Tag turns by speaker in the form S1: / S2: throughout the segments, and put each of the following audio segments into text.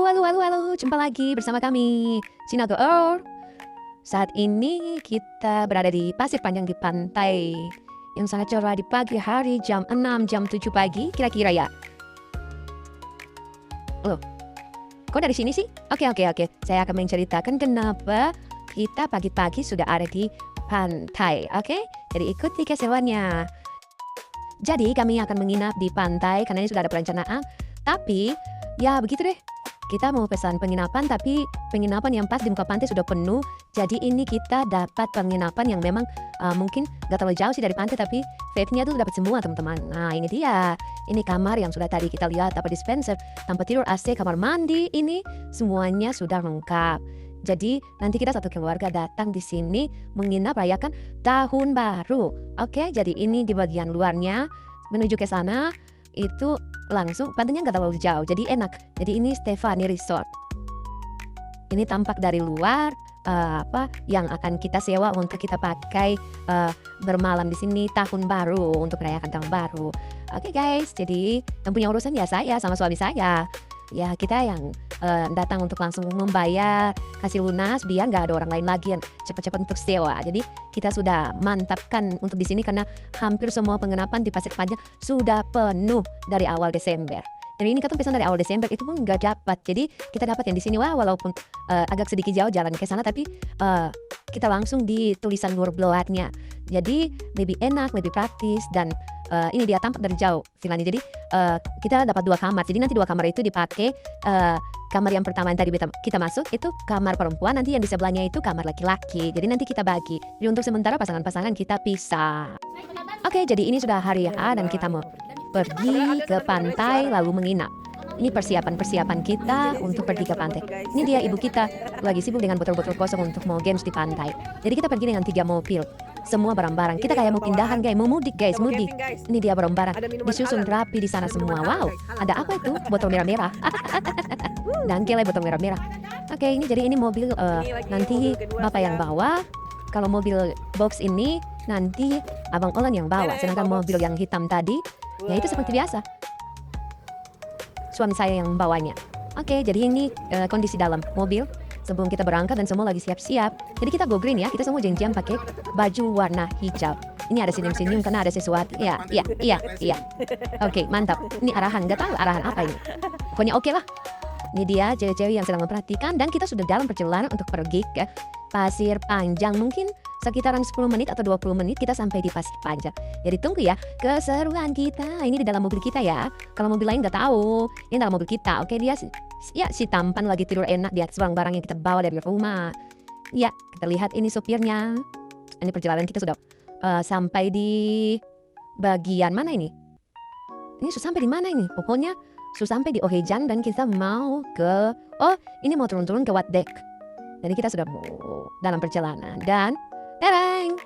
S1: Halo, jumpa lagi bersama kami, Sinago Earl. Saat ini kita berada di pasir panjang di pantai yang sangat cerah di pagi hari jam 6, jam 7 pagi kira-kira ya. Loh, kok dari sini sih? Oke. Saya akan menceritakan kenapa kita pagi-pagi sudah ada di pantai, oke? Jadi ikuti keseruannya. Jadi kami akan menginap di pantai karena ini sudah ada perencanaan. Tapi ya begitu deh. Kita mau pesan penginapan tapi penginapan yang pas di muka pantai sudah penuh. Jadi ini kita dapat penginapan yang memang mungkin gak terlalu jauh sih dari pantai, tapi vibe-nya tuh dapat semua teman-teman. Nah ini dia. Ini kamar yang sudah tadi kita lihat, apa dispenser, tempat tidur, AC, kamar mandi, ini semuanya sudah lengkap. Jadi nanti kita satu keluarga datang di sini menginap rayakan tahun baru. Oke, jadi ini di bagian luarnya menuju ke sana itu langsung pantainya nggak terlalu jauh, jadi enak. Jadi ini Stefani Resort. Ini tampak dari luar yang akan kita sewa untuk kita pakai bermalam di sini tahun baru untuk merayakan tahun baru. Oke guys, jadi yang punya urusan ya saya sama suami saya. Ya kita yang datang untuk langsung membayar, kasih lunas biar nggak ada orang lain lagi yang cepat-cepat untuk sewa. Jadi kita sudah mantapkan untuk di sini karena hampir semua penginapan di Pasir Panjang sudah penuh dari awal Desember. Jadi ini kita pesan dari awal Desember itu pun nggak dapat. Jadi kita dapat yang di sini walaupun agak sedikit jauh jalan ke sana, tapi kita langsung di tulisan Nurbloatnya. Jadi lebih enak, lebih praktis dan ini dia tampak dari jauh villanya. Jadi kita dapat 2 kamar. Jadi nanti 2 kamar itu dipakai. Kamar yang pertama yang tadi kita masuk itu kamar perempuan, nanti yang di sebelahnya itu kamar laki-laki. Jadi nanti kita bagi. Jadi untuk sementara pasangan-pasangan kita pisah. Oke, jadi ini sudah hari A dan kita mau pergi ke pantai lalu menginap. Ini persiapan kita untuk pergi ke pantai. Ini dia ibu kita lagi sibuk dengan botol-botol kosong untuk mau games di pantai. Jadi kita pergi dengan 3 mobil. Semua barang-barang. Kita kayak mau pindahan guys, mau mudik guys, mudik. Ini dia barang-barang. Disusun rapi di sana semua. Wow, ada apa itu? Botol merah-merah. Dangkel botol merah-merah. Oke, ini jadi ini mobil nanti bapak yang bawa. Kalau mobil box ini nanti abang Olan yang bawa. Sedangkan mobil yang hitam tadi, ya itu seperti biasa. Suami saya yang bawanya. Oke, jadi ini kondisi dalam mobil sebelum kita berangkat dan semua lagi siap-siap. Jadi kita go green ya, kita semua janjian pakai baju warna hijau. Ini ada senyum-senyum karena ada sesuatu. Iya. Oke, mantap. Ini arahan, nggak tahu arahan apa ini. Pokoknya oke lah. Ini dia cewek-cewek yang sedang memperhatikan dan kita sudah dalam perjalanan untuk pergi ke Pasir Panjang. Mungkin sekitaran 10 menit atau 20 menit kita sampai di Pasir Panjang. Jadi tunggu ya keseruan kita. Ini di dalam mobil kita ya. Kalau mobil lain nggak tahu. Ini dalam mobil kita. Oke, dia si tampan lagi tidur enak di atas barang-barang yang kita bawa dari rumah. Ya, kita lihat ini supirnya. Ini perjalanan kita sudah sampai di bagian mana ini? Ini sudah sampai di mana ini? Pokoknya sudah sampai di Ohejan dan kita mau ke ini mau turun-turun ke Wat Dek. Jadi kita sudah dalam perjalanan dan tereng.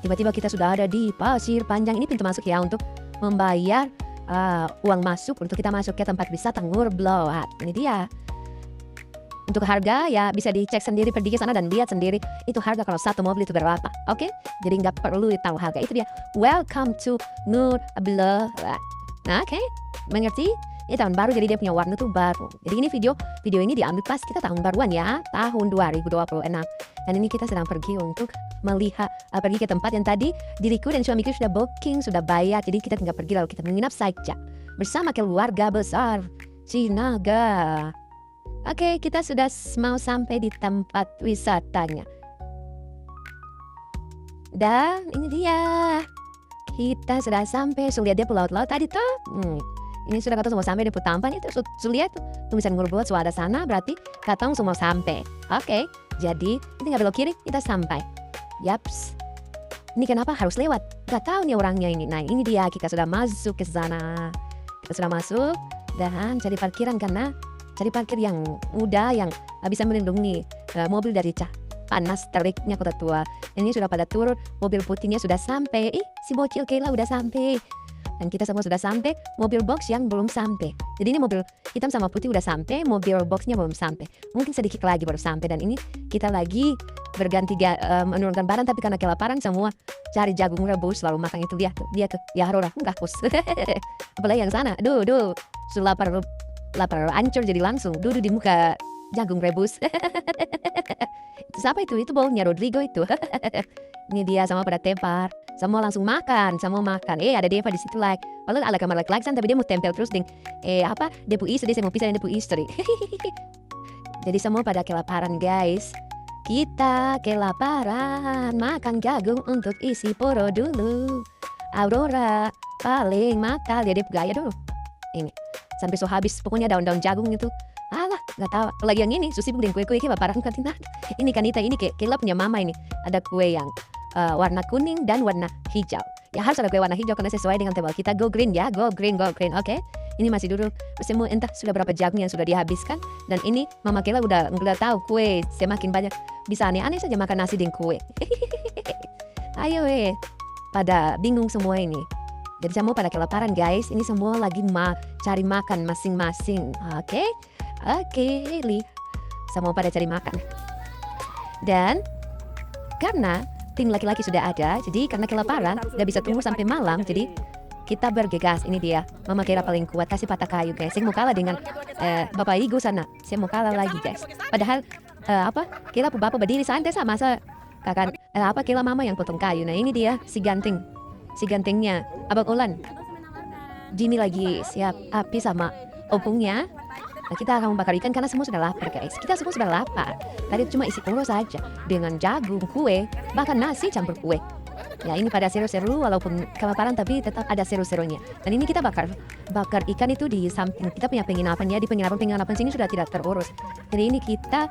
S1: Tiba-tiba kita sudah ada di Pasir Panjang. Ini pintu masuk ya untuk membayar uang masuk untuk kita masuk ke tempat wisata Nurbloat. Ini dia. Untuk harga ya bisa dicek sendiri, pergi ke sana dan lihat sendiri itu harga kalau satu mobil itu berapa. Oke? Jadi nggak perlu tahu harga. Itu dia. Welcome to Nurbloat. Nah, oke. Mengerti? Ini tahun baru jadi dia punya warna tuh baru. Jadi ini video ini diambil pas kita tahun baruan ya, tahun 2026. Dan ini kita sedang pergi untuk melihat pergi ke tempat yang tadi diriku dan suamiku sudah booking, sudah bayar. Jadi kita tinggal pergi lalu kita menginap saja bersama keluarga besar Sinaga. Oke, kita sudah mau sampai di tempat wisatanya. Dan ini dia. Kita sudah sampai. Lihat dia pulau-laut tadi tuh. Ini sudah kata semua sampai di Putampan itu lihat tuh tulisan Nurbloat sudah ada sana berarti katong semua sampai. Oke, jadi tinggal belok kiri kita sampai. Yaps. Ini kenapa harus lewat? Gak tahu nih orangnya ini. Nah ini dia kita sudah masuk ke sana. Kita sudah masuk dan cari parkiran karena cari parkir yang mudah yang bisa melindungi mobil dari panas teriknya kota tua. Ini sudah pada turun, mobil putihnya sudah sampai. Si bocil Kayla udah sampai. Dan kita semua sudah sampai, mobil box yang belum sampai. Jadi ini mobil hitam sama putih udah sampai, mobil boxnya belum sampai. Mungkin sedikit lagi baru sampai. Dan ini kita lagi berganti menurunkan barang, tapi karena kelaparan semua cari jagung rebus lalu makan itu dia ke ya harora enggak kus. Apalagi yang sana, duh sudah lapar lapar hancur jadi langsung duduk di muka jagung rebus. Itu siapa itu? Itu baunya Rodrigo itu. Ini dia sama pada tepar. Semua langsung makan, semua makan. Ada Deva di situ like. Walau ala kamar like tapi dia mau tempel terus ding. Depu istri, saya mau pisah dengan depu istri. Jadi semua pada kelaparan guys. Kita kelaparan, makan jagung untuk isi perut dulu. Aurora paling makal dia gaya dulu. Ini sampai so habis pokoknya daun-daun jagung itu. Alah, nggak tahu. Lagi yang ini susi bukan kue-kue kayak baparan kantina. Ini kanita ini kayak punya mama ini. Ada kue yang warna kuning dan warna hijau. Ya harus ada kue warna hijau karena sesuai dengan tebal kita. Go green ya, go green. Oke. Ini masih duduk. Semua entah sudah berapa jagung yang sudah dihabiskan. Dan ini Mama Kela udah nggak tahu kue semakin banyak. Bisa aneh-aneh saja makan nasi dengan kue. Ayo pada bingung semua ini. Jadi semua pada kelaparan guys. Ini semua lagi cari makan masing-masing. Oke, Li. Semua pada cari makan. Dan karena tim laki-laki sudah ada, jadi karena kelaparan gak bisa tunggu sampai malam, jadi kita bergegas. Ini dia Mama Kera paling kuat, kasih patah kayu guys. Saya mau kalah dengan Bapak Igo sana. Saya mau kalah lagi guys. Padahal Kera bapak berdiri santai sama masa kakak Kera mama yang potong kayu. Nah ini dia si gantengnya Abang Olan. Jimmy lagi siap api sama opungnya. Nah, kita akan membakar ikan karena semua sudah lapar guys. Kita semua sudah lapar. Tadi cuma isi perut saja dengan jagung, kue, bahkan nasi campur kue. Ya ini pada seru-seru walaupun kelaparan tapi tetap ada seru-serunya. Dan ini kita bakar ikan itu di samping kita punya penginapan ya. Di penginapan sini sudah tidak terurus. Jadi ini kita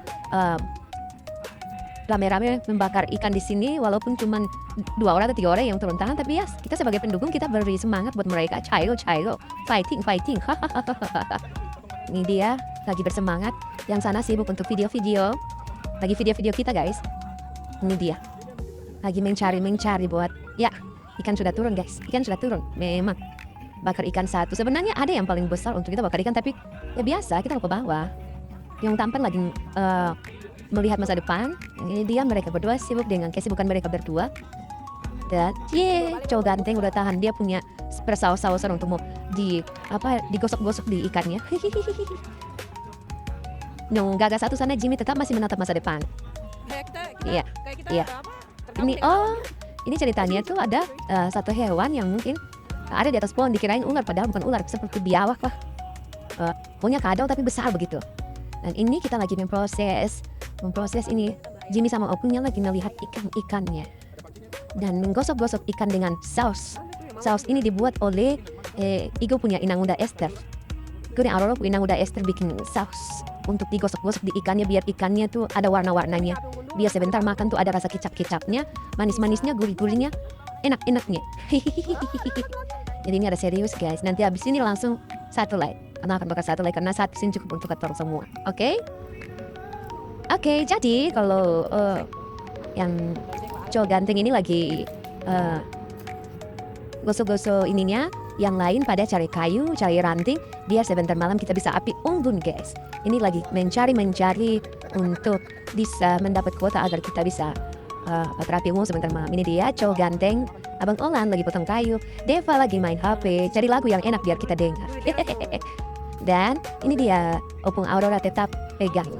S1: rame-rame membakar ikan di sini walaupun cuma 2 orang atau 3 orang yang turun tangan, tapi ya kita sebagai pendukung kita beri semangat buat mereka. Cairo, fighting. Ini dia lagi bersemangat. Yang sana sibuk untuk video-video. Lagi video-video kita guys. Ini dia lagi mencari buat ikan sudah turun guys. Ikan sudah turun. Memang bakar ikan satu. Sebenarnya ada yang paling besar untuk kita bakar ikan, tapi ya biasa kita lupa bawa. Yang tampan lagi melihat masa depan. Ini dia mereka berdua sibuk dengan kesibukan mereka berdua. Dan cowok ganteng udah tahan, dia punya persaus-sausan untuk mau digosok-gosok di ikannya. Nung gagas satu sana Jimmy tetap masih menatap masa depan. Iya. Ini ceritanya tuh ada satu hewan yang mungkin ada di atas pohon, dikirain ular padahal bukan ular, seperti biawak lah. Punya kadal tapi besar begitu. Dan ini kita lagi memproses ini. Jimmy sama opungnya lagi melihat ikan-ikannya dan menggosok-gosok ikan dengan saus. Saus ini dibuat oleh Igo punya inang Unda Esther. Kemudian Aurora punya inang Unda Esther bikin saus untuk digosok-gosok di ikannya biar ikannya tuh ada warna-warnanya. Biar sebentar makan tuh ada rasa kicap-kicapnya, manis-manisnya, gurih-gurihnya, enak-enaknya. Jadi ini ada serius guys. Nanti habis ini langsung satu like. Karena akan bakar satu like karena satu sini cukup untuk kita semua. Oke, jadi kalau yang cowok ganteng ini lagi gosok-gosok ininya, yang lain pada cari kayu, cari ranting biar sebentar malam kita bisa api unggun guys. Ini lagi mencari untuk bisa mendapat kuota agar kita bisa terapi unggun sebentar malam. Ini dia cowok ganteng Abang Olan lagi potong kayu, Deva lagi main HP, cari lagu yang enak biar kita dengar. Dan ini dia opung Aurora tetap pegang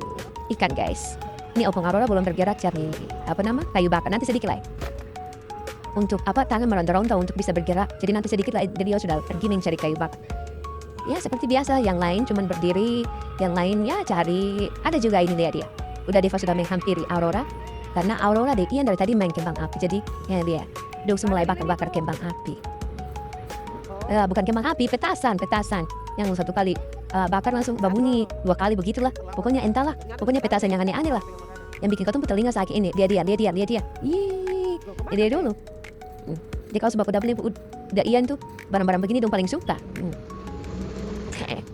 S1: ikan guys. Ini opung Aurora belum bergerak cari kayu bakar. Nanti sedikit lah untuk tangan meronta-ronta untuk bisa bergerak. Jadi nanti sedikit lah dia sudah pergi mencari kayu bakar. Ya seperti biasa, yang lain cuman berdiri, yang lain ya cari. Ada juga ini dia. Udah Deva sudah menghampiri Aurora karena Aurora Ian dari tadi main kembang api. Jadi ya dia mulai bakar kembang api. Bukan kembang api, petasan. Yang satu kali bakar langsung berbunyi 2 kali begitulah. Pokoknya entahlah, pokoknya petasan yang aneh-aneh lah. Yang bikin kau tuh telinga sakit ini. Dia. Dia dulu. Jadi kalau sebab udah Ian tuh barang-barang begini dong paling suka.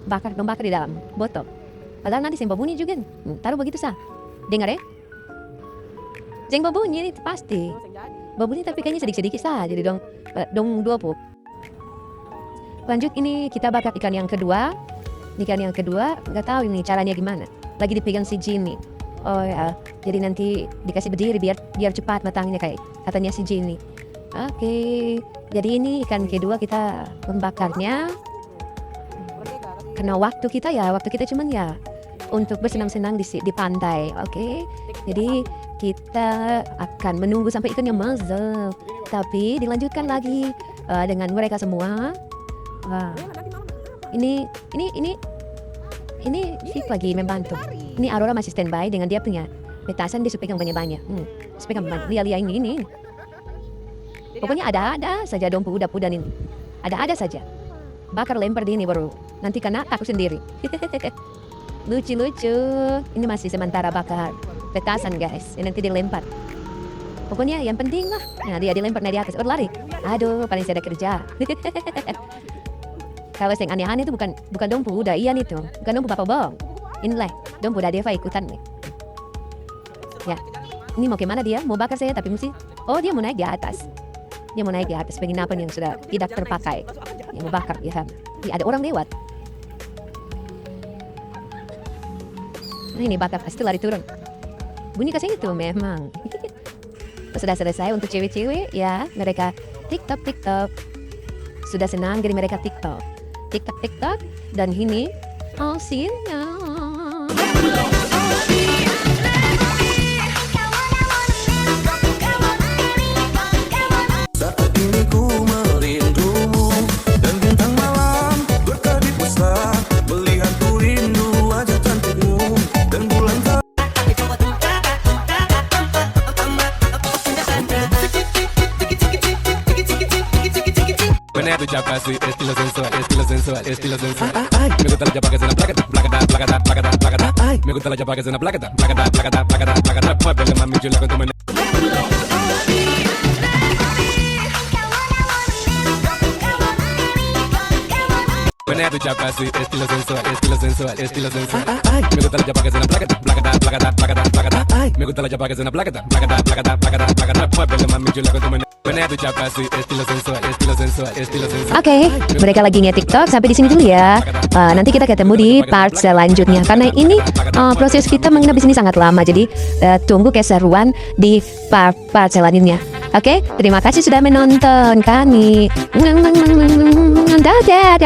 S1: Bakar di dalam botol. Padahal nanti sembah bunyi juga. Taruh begitu sah. Dengar ya? Jeng babunyi ini pasti. Babunyi tapi kayaknya sedikit-sedikit sah. Jadi dong 20. Lanjut ini kita bakar ikan yang kedua. Nggak tahu ini caranya gimana. Lagi dipegang si Jimmy. Oh ya, jadi nanti dikasih berdiri biar cepat matangnya kayak katanya si Jimmy. Oke, jadi ini ikan kedua kita membakarnya. karena waktu kita cuman ya untuk bersenang-senang di pantai, oke? Jadi kita akan menunggu sampai ikannya masuk, tapi dilanjutkan lagi dengan mereka semua. Wah, ini Viv lagi membantu. Ini Aurora masih standby dengan dia punya petasan, dia pegang banyak-banyak. Pegang lia ini. Pokoknya ada saja dompu udah ini. Ada saja. Bakar lempar di ini baru. Nanti kena aku sendiri. Lucu. Ini masih sementara bakar petasan guys. Ini nanti dilempar. Pokoknya yang penting lah. Nah dia dilempar dari atas. Lari. Aduh paling saya ada kerja. Kalau yang aneh-aneh itu bukan dompu udah Ian itu. Bukan dompu Bapak Bong. Inilah dompu udah Deva ikutan nih. Ya. Ini mau kemana dia? Mau bakar saya tapi mesti. Oh dia mau naik di atas. Dia mau naik di atas penginapan yang sudah tidak terpakai. Yang mau bakar ya. Ada orang lewat. Nah, ini bakar pasti lari turun. Bunyi kasih itu memang. Sudah selesai untuk cewek-cewek ya. Mereka TikTok. Sudah senang jadi mereka TikTok. Dan ini hasilnya.
S2: Saat ini ku merindumu dan bintang malam berkedip besar melihat ku rindu wajah cantikmu dan bulan
S3: Menea tu chapa así, estilo sensual. Me gusta la chapa que suena placata. Me gusta la chapa que suena placata. Muévele mami chula con tu meneo. Menea tu chapa así, estilo sensual. Me gusta la chapa que suena placata. Me gusta la chapa que suena placata. Muévele mami chula con tu meneo.
S1: Oke, mereka lagi nge-TikTok sampai di sini dulu ya. Nanti kita ketemu di part selanjutnya karena ini proses kita menginap di sini sangat lama. Jadi tunggu keseruan di part selanjutnya. Oke, terima kasih sudah menonton kami. Dadah.